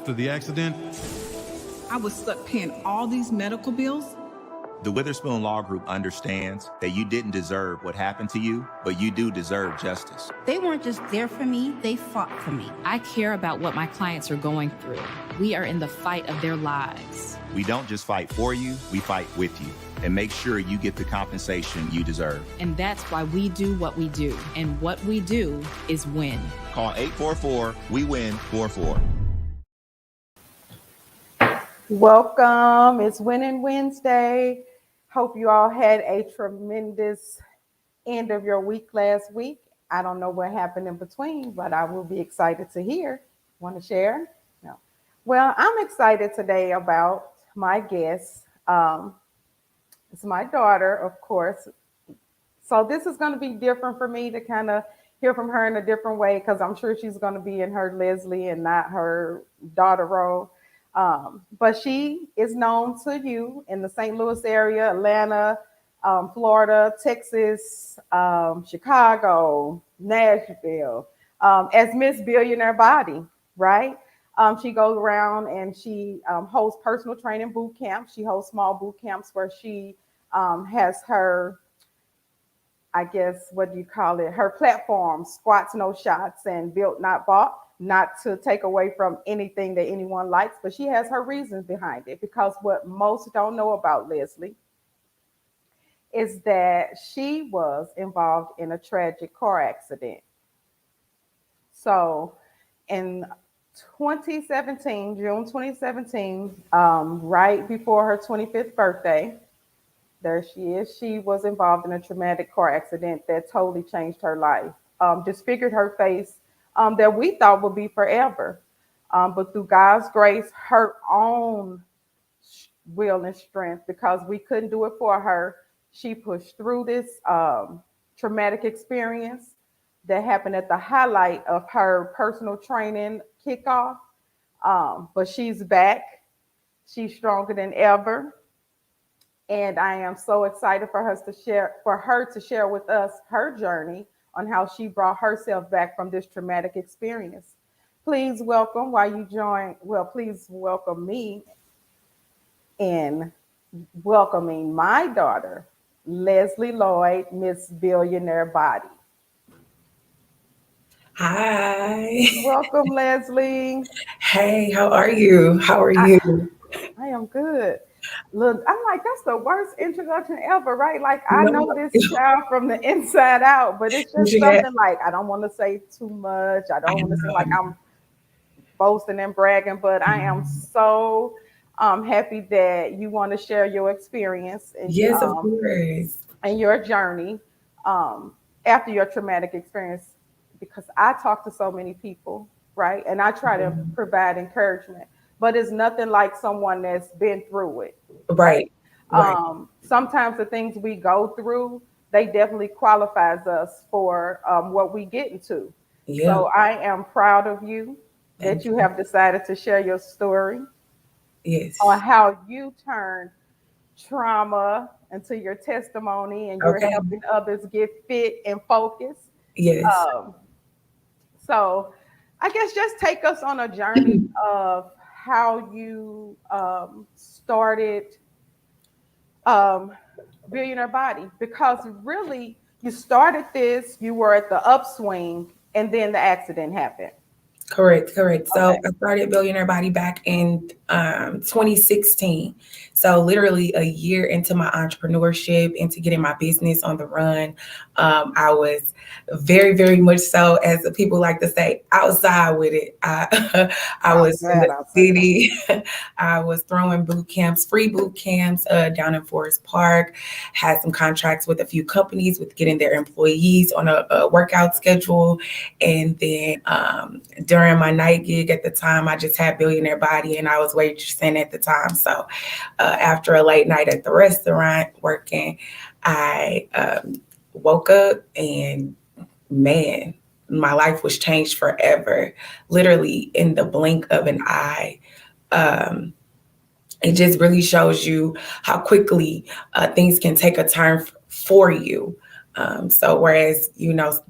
after the accident, I was stuck paying all these medical bills. The Witherspoon Law Group understands that you didn't deserve what happened to you, but you do deserve justice. They weren't just there for me, they fought for me. I care about what my clients are going through. We are in the fight of their lives. We don't just fight for you, we fight with you and make sure you get the compensation you deserve. And that's why we do what we do. And what we do is win. Call 844-WE-WIN-44. Welcome. It's Winning Wednesday. Hope you all had a tremendous end of your week last week. I don't know what happened in between, but I will be excited to hear. Want to share? No. Well, I'm excited today about my guest. It's my daughter, of course. So this is going to be different for me to kind of hear from her in a different way, because I'm sure she's going to be in her Leslie and not her daughter role. But she is known to you in the St. Louis area, Atlanta, Florida, Texas, Chicago, Nashville, as Miss Billionaire Body, right? She goes around and she hosts personal training boot camps. She hosts small boot camps where she has her, I guess, what do you call it? Her platform, Squats, No Shots, and Built, Not Bought. Not to take away from anything that anyone likes, but she has her reasons behind it, because what most don't know about Leslie is that she was involved in a tragic car accident. So in 2017, June 2017, right before her 25th birthday, there she is. She was involved in a traumatic car accident that totally changed her life, disfigured her face, that we thought would be forever. But through God's grace, her own will and strength, because we couldn't do it for her, she pushed through this traumatic experience that happened at the highlight of her personal training kickoff. But she's back. She's stronger than ever. And I am so excited for her to share with us her journey on how she brought herself back from this traumatic experience. Please welcome, please welcome me in welcoming my daughter, Leslie Lloyd, Miss Billionaire Body. Hi. Welcome, Leslie. Hey, how are you? How are you? I am good. Look, I'm like, that's the worst introduction ever, right? Like, I know this child from the inside out, but it's just something like, I don't want to say too much. I don't want to seem like I'm boasting and bragging, but I am so happy that you want to share your experience and, yes, of course, and your journey after your traumatic experience, because I talk to so many people, right? And I try to provide encouragement. But it's nothing like someone that's been through it. Right. Sometimes the things we go through, they definitely qualifies us for what we get into. Yeah. So I am proud of you that you have decided to share your story. Yes. On how you turned trauma into your testimony, and you're helping others get fit and focused. Yes. So I guess just take us on a journey of how you started Billionaire Body, because really you started this, you were at the upswing, and then the accident happened. Correct. So I started Billionaire Body back in 2016. So literally a year into my entrepreneurship, into getting my business on the run. I was very, very much so, as the people like to say, outside with it. I was in the city. I was throwing boot camps, free boot camps down in Forest Park. Had some contracts with a few companies with getting their employees on a workout schedule. And then during my night gig at the time, I just had Billionaire Body, and I was waitressing at the time. So after a late night at the restaurant working, I woke up and man, my life was changed forever, literally in the blink of an eye. It just really shows you how quickly things can take a turn for you. So whereas,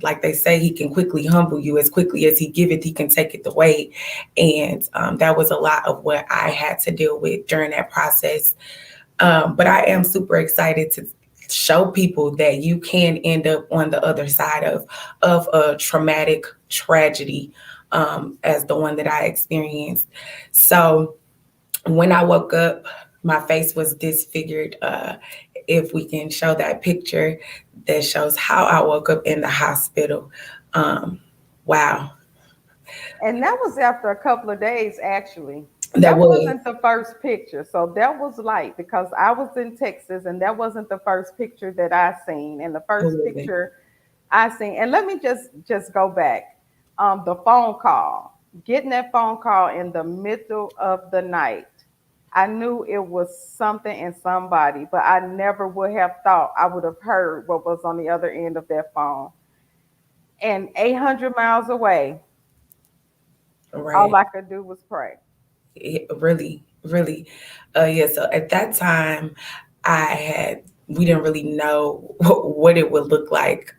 like they say, he can quickly humble you, as quickly as he giveth, he can take it away. And that was a lot of what I had to deal with during that process. But I am super excited to show people that you can end up on the other side of a traumatic tragedy, as the one that I experienced. So when I woke up, my face was disfigured. If we can show that picture that shows how I woke up in the hospital. Wow. And that was after a couple of days, actually. That wasn't the first picture. So that was light because I was in Texas and that wasn't the first picture that I seen. And the first picture I seen, and let me just go back. The phone call, getting that phone call in the middle of the night. I knew it was something and somebody, but I never would have thought I would have heard what was on the other end of that phone. And 800 miles away, all I could do was pray. Really. Yeah. So at that time, we didn't really know what it would look like.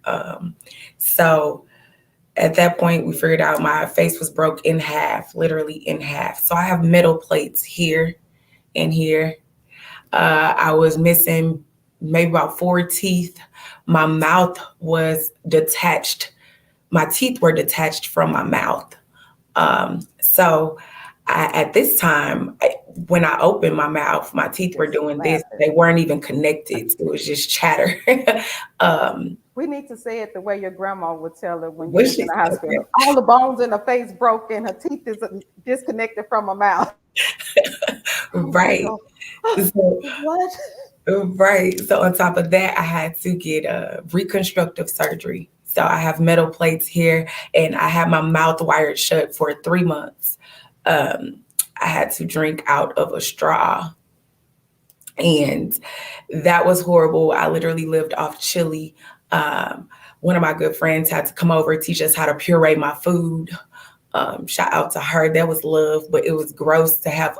So at that point, we figured out my face was broke in half, literally in half. So I have metal plates here and here. I was missing maybe about 4 teeth. My mouth was detached. My teeth were detached from my mouth. So at this time, when I opened my mouth, my teeth were doing this. They weren't even connected. It was just chatter. We need to say it the way your grandma would tell it when you was in the hospital. All the bones in her face broken. Her teeth is disconnected from her mouth. Right. What? Right. So on top of that, I had to get a reconstructive surgery. So I have metal plates here and I had my mouth wired shut for 3 months. I had to drink out of a straw. And that was horrible. I literally lived off chili. One of my good friends had to come over, teach us how to puree my food. Shout out to her. That was love, but it was gross to have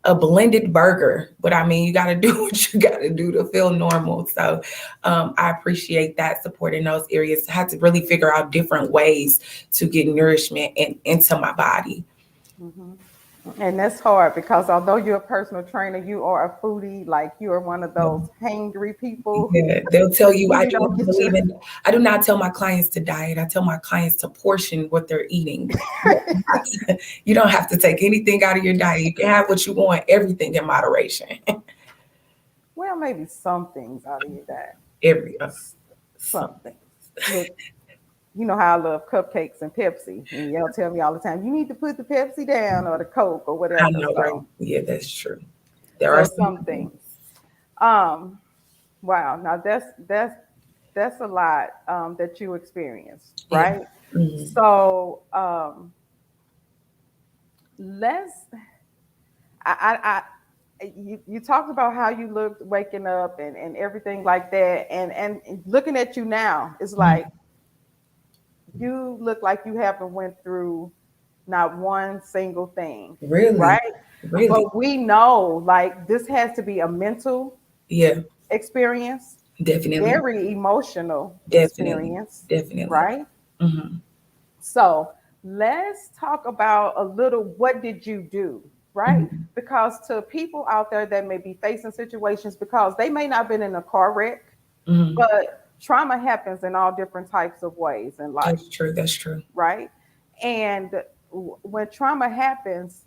a blended burger. But I mean, you got to do what you got to do to feel normal. So I appreciate that support in those areas. I had to really figure out different ways to get nourishment into my body. Mm-hmm. And that's hard because although you're a personal trainer, you are a foodie, like you are one of those hangry people. Yeah, they'll tell you, I do not tell my clients to diet. I tell my clients to portion what they're eating. You don't have to take anything out of your diet. You can have what you want, everything in moderation. Well, maybe some things out of your diet. Some things. Look, you know how I love cupcakes and Pepsi. And y'all tell me all the time, you need to put the Pepsi down or the Coke or whatever. I know, right? Yeah, that's true. There are some things. Wow. Now that's a lot that you experienced, right? Yeah. Mm-hmm. So you talked about how you looked waking up and everything like that. And looking at you now, it's like, you look like you haven't went through not one single thing. Really? Right? Really? But we know like this has to be a mental experience. Definitely. Very emotional experience. Definitely. Right? Mm-hmm. So let's talk about a little, what did you do? Right? Mm-hmm. Because to people out there that may be facing situations, because they may not have been in a car wreck, mm-hmm. but trauma happens in all different types of ways in life. That's true. Right? And when trauma happens,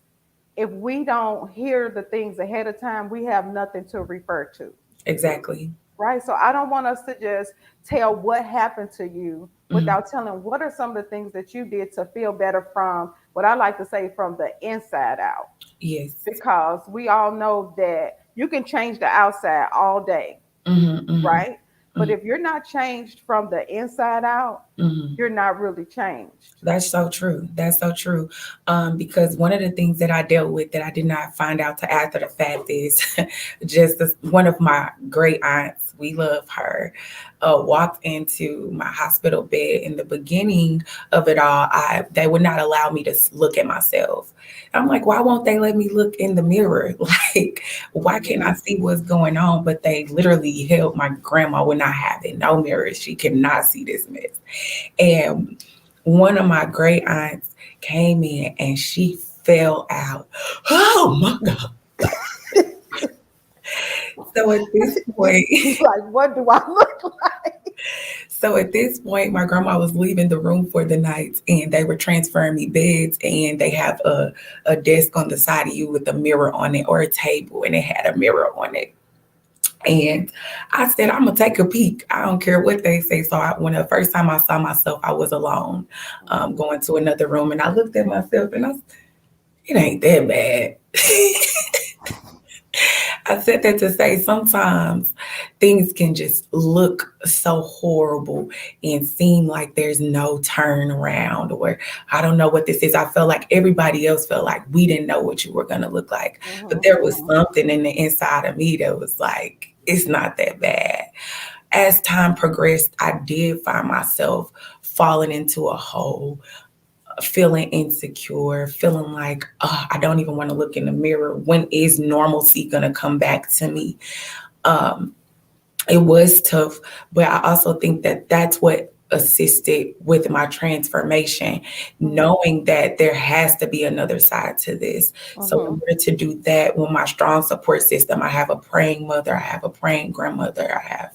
if we don't hear the things ahead of time, we have nothing to refer to. Exactly. Right? So I don't want us to just tell what happened to you without telling what are some of the things that you did to feel better from, what I like to say, from the inside out. Yes. Because we all know that you can change the outside all day. Mm-hmm, mm-hmm. Right? But if you're not changed from the inside out, you're not really changed. That's so true. That's so true. Because one of the things that I dealt with that I did not find out till after the fact is just one of my great aunts we love her, walked into my hospital bed. In the beginning of it all, they would not allow me to look at myself. I'm like, why won't they let me look in the mirror? Like, why can't I see what's going on? But they literally held my grandma would not have it. No mirror. She cannot see this mess. And one of my great aunts came in and she fell out. Oh my God. So at this point, like, what do I look like? So at this point, my grandma was leaving the room for the night and they were transferring me beds, and they have a desk on the side of you with a mirror on it, or a table, and it had a mirror on it. And I said, I'm going to take a peek. I don't care what they say. So when the first time I saw myself, I was alone, going to another room, and I looked at myself and I said, it ain't that bad. I said that to say sometimes things can just look so horrible and seem like there's no turnaround, or I don't know what this is. I felt like everybody else felt like we didn't know what you were going to look like. But there was something in the inside of me that was like, it's not that bad. As time progressed, I did find myself falling into a hole, feeling insecure, feeling like, I don't even want to look in the mirror. When is normalcy going to come back to me? It was tough, but I also think that that's what assisted with my transformation, knowing that there has to be another side to this. So in order to do that, with my strong support system, I have a praying mother, I have a praying grandmother, I have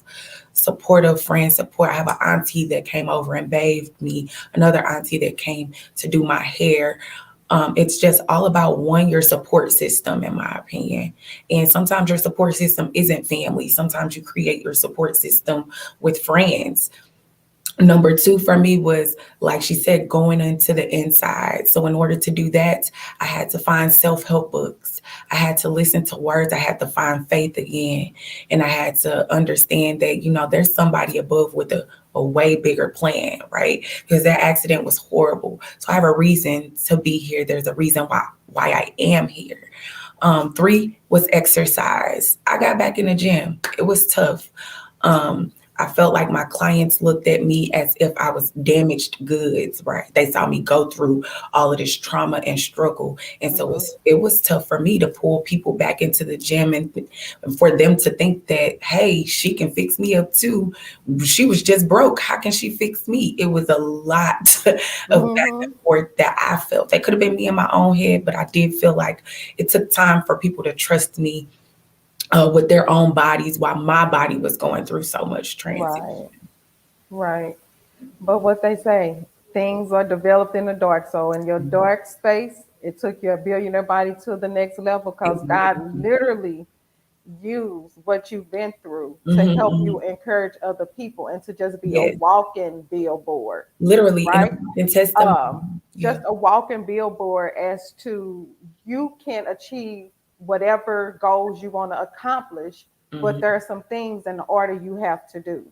supportive friend support. I have an auntie that came over and bathed me, another auntie that came to do my hair. It's just all about, one, your support system, in my opinion. And sometimes your support system isn't family. Sometimes you create your support system with friends. Number two for me was, like she said, going into the inside. So in order to do that, I had to find self-help books. I had to listen to words. I had to find faith again. And I had to understand that, there's somebody above with a way bigger plan, right? Because that accident was horrible. So I have a reason to be here. There's a reason why I am here. 3 was exercise. I got back in the gym. It was tough. I felt like my clients looked at me as if I was damaged goods, right? They saw me go through all of this trauma and struggle. And so it was tough for me to pull people back into the gym and for them to think that, hey, she can fix me up too. She was just broke. How can she fix me? It was a lot of back and forth that I felt. That could have been me in my own head, but I did feel like it took time for people to trust me with their own bodies while my body was going through so much transition. Right. But what they say, things are developed in the dark. So in your dark space, it took your billionaire body to the next level, because God literally used what you've been through to help you encourage other people and to just be a walking billboard. Literally, right? And testimony. Just a walking billboard as to you can achieve whatever goals you want to accomplish, but there are some things in order you have to do.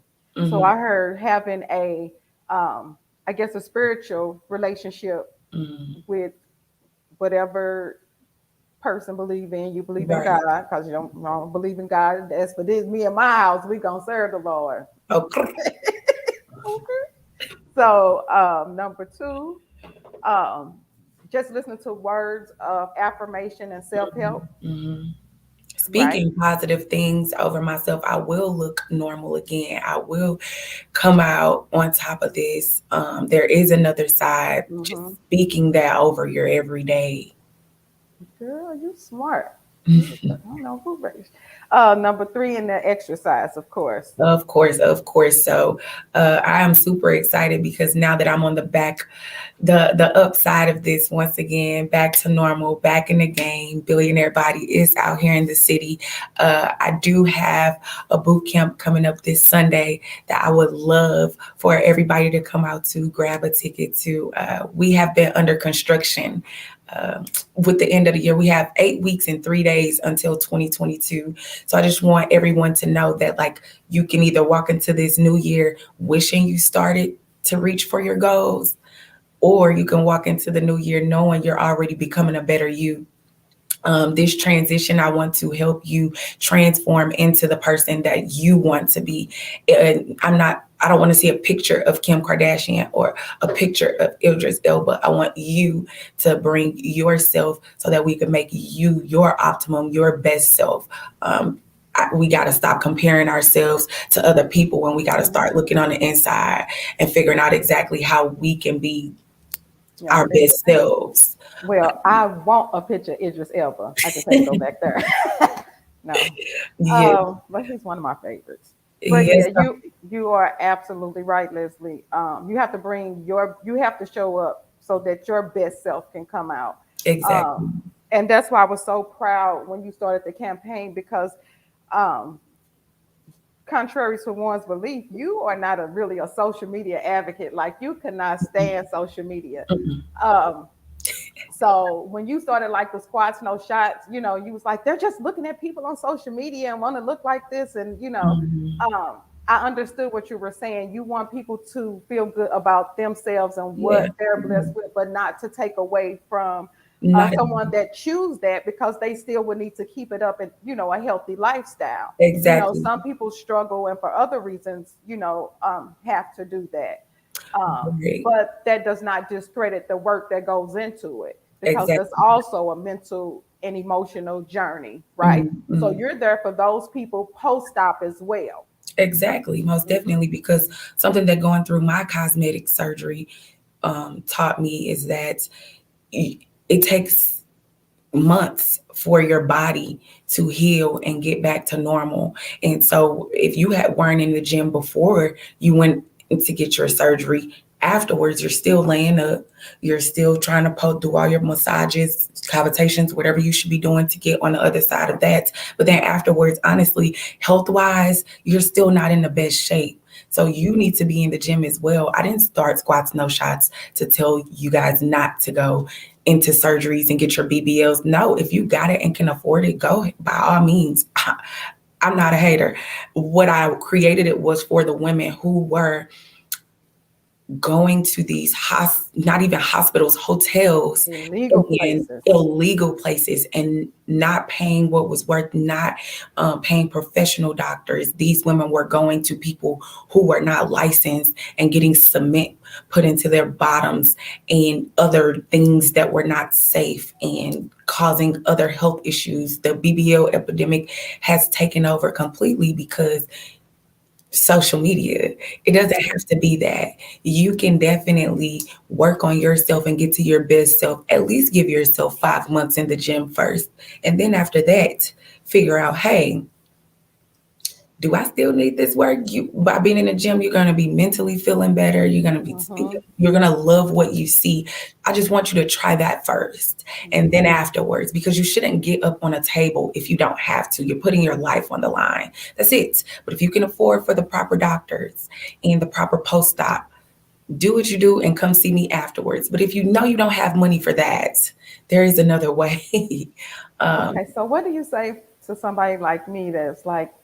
So I heard having a, I guess, a spiritual relationship with whatever person believe in. You believe in God, because you don't believe in God. As for this, me and my house, we gonna serve the Lord. Okay. So number 2, just listen to words of affirmation and self-help. Speaking positive things over myself. I will look normal again. I will come out on top of this. There is another side. Just speaking that over your everyday. Girl, you smart. I don't know who raised. Number 3 in the exercise, of course. Of course. So I am super excited because now that I'm on the upside of this, once again, back to normal, back in the game, Billionaire Body is out here in the city. I do have a boot camp coming up this Sunday that I would love for everybody to come out to, grab a ticket to. We have been under construction. With the end of the year, we have 8 weeks and 3 days until 2022. So I just want everyone to know that, like, you can either walk into this new year wishing you started to reach for your goals, or you can walk into the new year knowing you're already becoming a better you. This transition, I want to help you transform into the person that you want to be. And I don't want to see a picture of Kim Kardashian or a picture of Idris Elba. I want you to bring yourself so that we can make you your optimum, your best self. We got to stop comparing ourselves to other people when we got to start looking on the inside and figuring out exactly how we can be our best selves. Well, I want a picture of Idris Elba. I just have to go back there. No. But he's one of my favorites. But Yes. yeah, you are absolutely right, Leslie. You have to you have to show up so that your best self can come out. Exactly. And that's why I was so proud when you started the campaign, because contrary to one's belief, you are not really a social media advocate. Like, you cannot stand social media. So when you started like the squats, no shots, you was like, they're just looking at people on social media and want to look like this. And, I understood what you were saying. You want people to feel good about themselves and what they're blessed with, but not to take away from someone that choose that, because they still would need to keep it up and, a healthy lifestyle. Exactly. Some people struggle and for other reasons, have to do that. But that does not discredit the work that goes into it, because it's also a mental and emotional journey, right? Mm-hmm. So you're there for those people post-op as well. Exactly, most definitely, because something that going through my cosmetic surgery taught me is that it takes months for your body to heal and get back to normal. And so if you weren't in the gym before you went to get your surgery, afterwards, you're still laying up, you're still trying to do all your massages, cavitations, whatever you should be doing to get on the other side of that. But then afterwards, honestly, health-wise, you're still not in the best shape. So you need to be in the gym as well. I didn't start Squats No Shots to tell you guys not to go into surgeries and get your BBLs. No, if you got it and can afford it, go by all means. I'm not a hater. What I created it was for the women who were going to these not even hospitals, hotels, illegal places, and not paying what was worth, not paying professional doctors. These women were going to people who were not licensed and getting cement put into their bottoms and other things that were not safe and causing other health issues. The BBL epidemic has taken over completely because social media. It doesn't have to be that. You can definitely work on yourself and get to your best self. At least give yourself 5 months in the gym first. And then after that, figure out, hey, do I still need this work? By being in the gym, you're going to be mentally feeling better. You're going to be, you're going to love what you see. I just want you to try that first. And then afterwards, because you shouldn't get up on a table if you don't have to. You're putting your life on the line. That's it. But if you can afford for the proper doctors and the proper post-op, do what you do and come see me afterwards. But if you know you don't have money for that, there is another way. Okay, so what do you say to somebody like me that's like,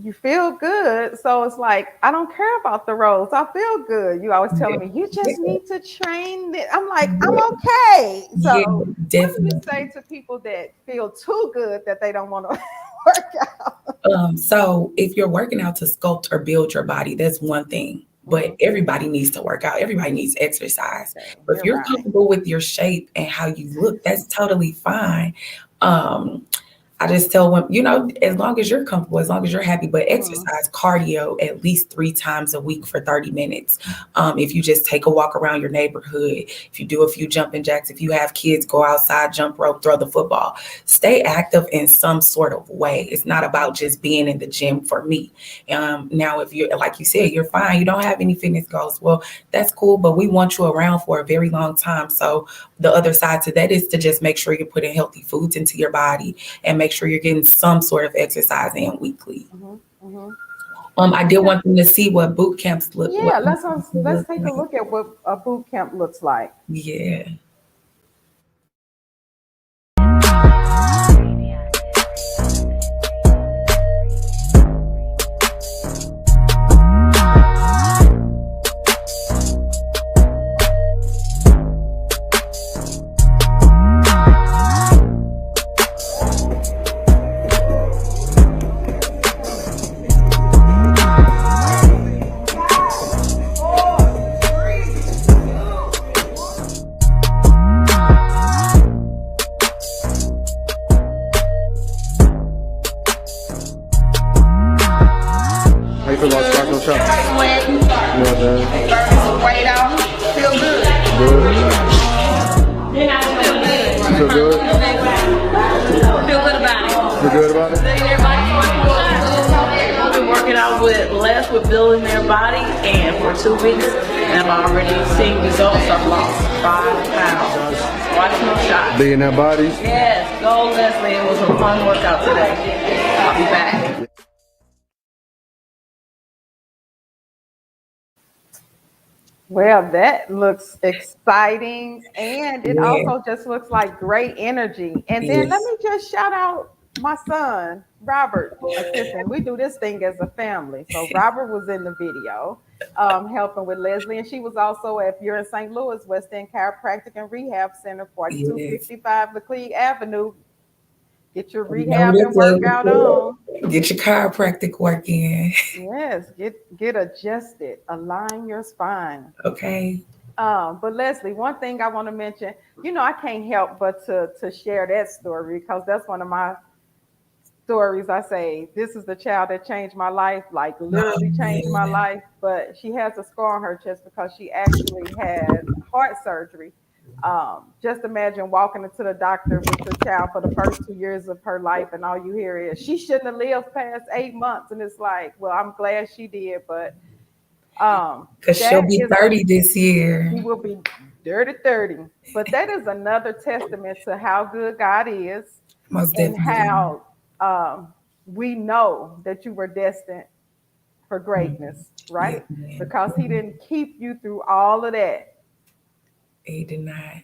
you feel good, so it's like, I don't care about the roles. I feel good. You always telling me, you just need to train it. I'm like, I'm okay. So what do you say to people that feel too good that they don't want to work out? So if you're working out to sculpt or build your body, that's one thing. But everybody needs to work out. Everybody needs exercise. Okay, but if you're comfortable with your shape and how you look, that's totally fine. I just tell them, as long as you're comfortable, as long as you're happy, but exercise, cardio at least 3 times a week for 30 minutes. If you just take a walk around your neighborhood, if you do a few jumping jacks, if you have kids, go outside, jump rope, throw the football, stay active in some sort of way. It's not about just being in the gym for me. Now, if you're, like you said, you're fine, you don't have any fitness goals, well, that's cool, but we want you around for a very long time. So the other side to that is to just make sure you're putting healthy foods into your body and make sure you're getting some sort of exercise in weekly. I did want them to see what boot camps look like. Yeah, let's take a look at what a boot camp looks like. Yeah. feel about starting your shop? Sweating, You know what I'm saying? burning some weight off, feel good. Good. Feel You feel good? good about it. You good about it? I've been working out with Les with Billionaire Body, and for 2 weeks, and I've already seen results. I've lost 5 pounds. Watch no shot. Billionaire Body? Yes, go Leslie. It was a fun workout today. I'll be back. Well, that looks exciting, and it also just looks like great energy. And then let me just shout out my son, Robert. Assistant. We do this thing as a family. So Robert was in the video, helping with Leslie, and she was also, if you're in St. Louis, West End Chiropractic and Rehab Center, 4255 Laclede Avenue. Get your rehab and workout on. Get your chiropractic work in. Yes, get adjusted. Align your spine. Okay. But Leslie, one thing I want to mention, I can't help but to share that story, because that's one of my stories. I say, this is the child that changed my life, like literally changed my life. But she has a scar on her chest because she actually had heart surgery. Just imagine walking into the doctor with your child for the first 2 years of her life, and all you hear is, she shouldn't have lived past 8 months. And it's like, well, I'm glad she did, but because she'll be 30 this year. She will be dirty 30. But that is another testament to how good God is. Most and definitely. how we know that you were destined for greatness, right? Yeah. Because he didn't keep you through all of that. He did not.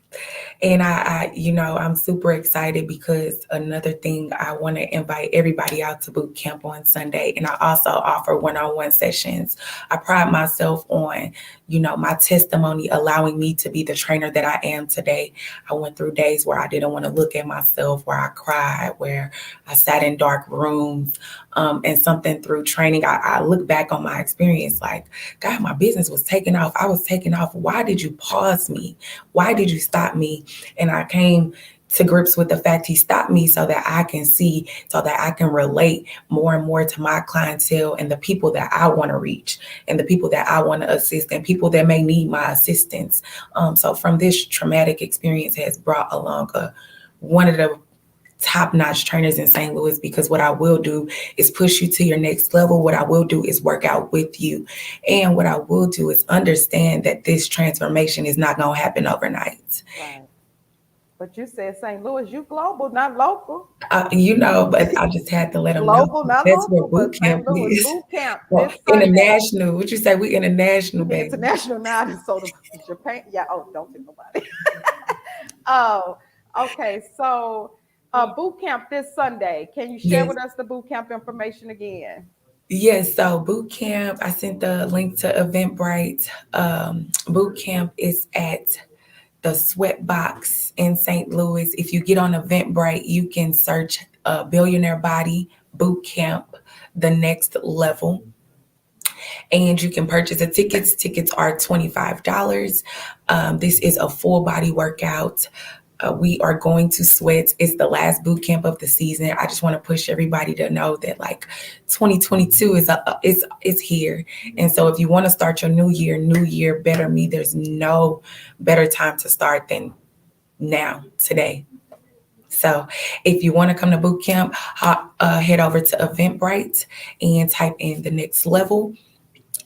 And I'm super excited, because another thing, I want to invite everybody out to boot camp on Sunday. And I also offer one-on-one sessions. I pride myself on, my testimony allowing me to be the trainer that I am today. I went through days where I didn't want to look at myself, where I cried, where I sat in dark rooms. And something through training, I look back on my experience like, God, my business was taking off. I was taking off. Why did you pause me? Why did you stop me? And I came to grips with the fact he stopped me so that I can see, so that I can relate more and more to my clientele and the people that I want to reach and the people that I want to assist and people that may need my assistance. So from this traumatic experience has brought along one of the top-notch trainers in St. Louis, because what I will do is push you to your next level. What I will do is work out with you. And what I will do is understand that this transformation is not going to happen overnight. Right. But you said St. Louis, you global, not local. But I just had to let them global, know. Not That's local, where boot camp is. Boot camp. Well, international. What you say? We international, baby. International now. So Japan. Yeah. Oh, don't tell nobody. Oh, okay. So boot camp this Sunday. Can you share with us the boot camp information again? Yes, so boot camp, I sent the link to Eventbrite. Boot camp is at the Sweatbox in St. Louis. If you get on Eventbrite, you can search Billionaire Body Boot Camp, the next level. And you can purchase the tickets. Tickets are $25. This is a full body workout. We are going to sweat. It's the last boot camp of the season. I just want to push everybody to know that 2022 is here. And so if you want to start your new year better me, there's no better time to start than now, today. So if you want to come to boot camp, head over to Eventbrite and type in the next level.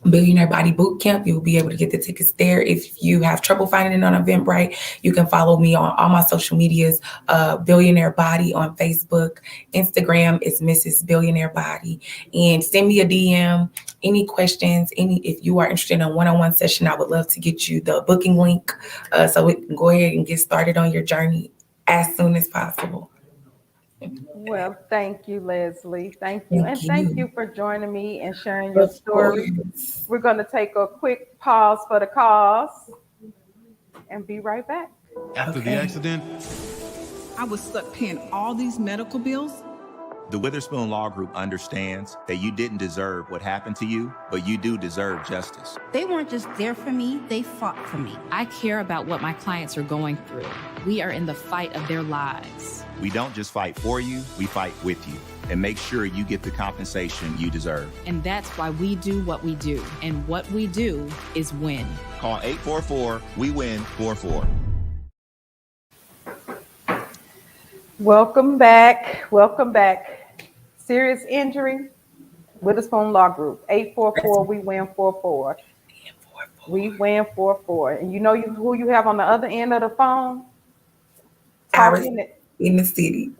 Billionaire Body Boot Camp. You'll be able to get the tickets there. If you have trouble finding it on Eventbrite, you can follow me on all my social medias. Billionaire Body on Facebook. Instagram is Mrs. Billionaire Body. And send me a DM. Any questions, if you are interested in a one-on-one session, I would love to get you the booking link so we can go ahead and get started on your journey as soon as possible. Well, thank you, Leslie. Thank you. And thank you for joining me and sharing your story. We're going to take a quick pause for the cause and be right back. After the accident, I was stuck paying all these medical bills. The Witherspoon Law Group understands that you didn't deserve what happened to you, but you do deserve justice. They weren't just there for me, they fought for me. I care about what my clients are going through. We are in the fight of their lives. We don't just fight for you, we fight with you and make sure you get the compensation you deserve. And that's why we do what we do. And what we do is win. Call 844-WE-WIN-44. Welcome back. Welcome back. Serious injury, Witherspoon Law Group, 844-WE-WIN-44. We win 44. And you know who you have on the other end of the phone? Iris in the city.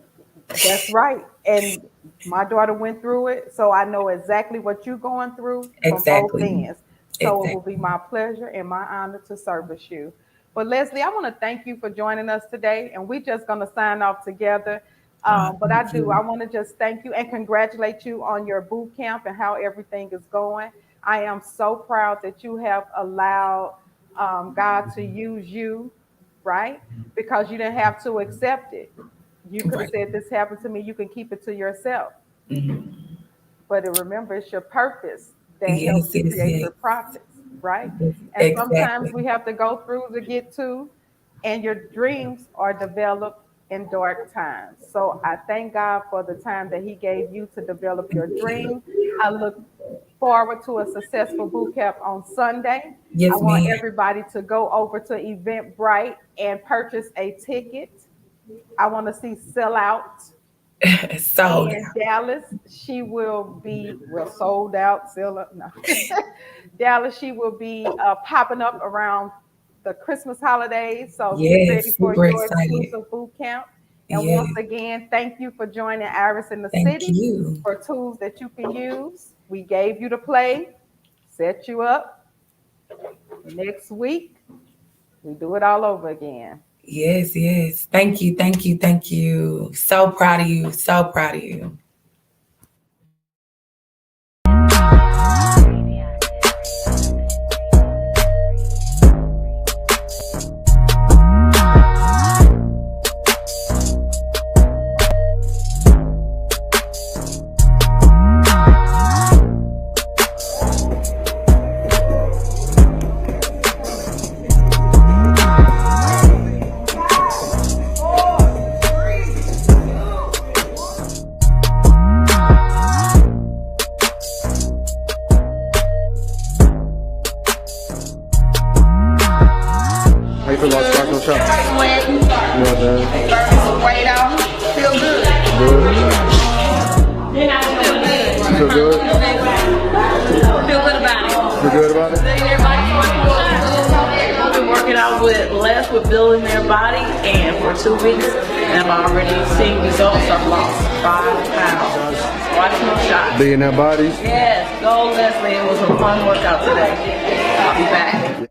That's right. And my daughter went through it, so I know exactly what you're going through from Exactly. both ends. So it will be my pleasure and my honor to service you. But Leslie, I want to thank you for joining us today, and we're just going to sign off together. But I want to just thank you and congratulate you on your boot camp and how everything is going. I am so proud that you have allowed God to use you, right? Because you didn't have to accept it. You could have said, this happened to me. You can keep it to yourself. But remember, it's your purpose that helps you create your profits, right? And sometimes we have to go through to get to, and your dreams are developed in dark times. So I thank God for the time that He gave you to develop your dream. I look forward to a successful boot camp on Sunday. Yes, I want everybody to go over to Eventbrite and purchase a ticket. I want to see sell out. Sold in Dallas, she will be sold out. Sell up, no. Dallas, she will be popping up around the Christmas holidays. So get ready for your exclusive boot camp. And once again, thank you for joining Iris in the City for tools that you can use. We gave you the play, set you up. Next week, we do it all over again. Yes, yes. Thank you, thank you, thank you. So proud of you, so proud of you. How you feel about sparkling shot? Sweating, Well done. burning some weight off, feel good. Good. Feel You feel good? good about it. You good about it? I've been working out with Les with Billionaire Body, and for 2 weeks, and I've already seen results. I've lost 5 pounds. Watch no shot. Billionaire Body? Yes, go Leslie. It was a fun workout today. I'll be back.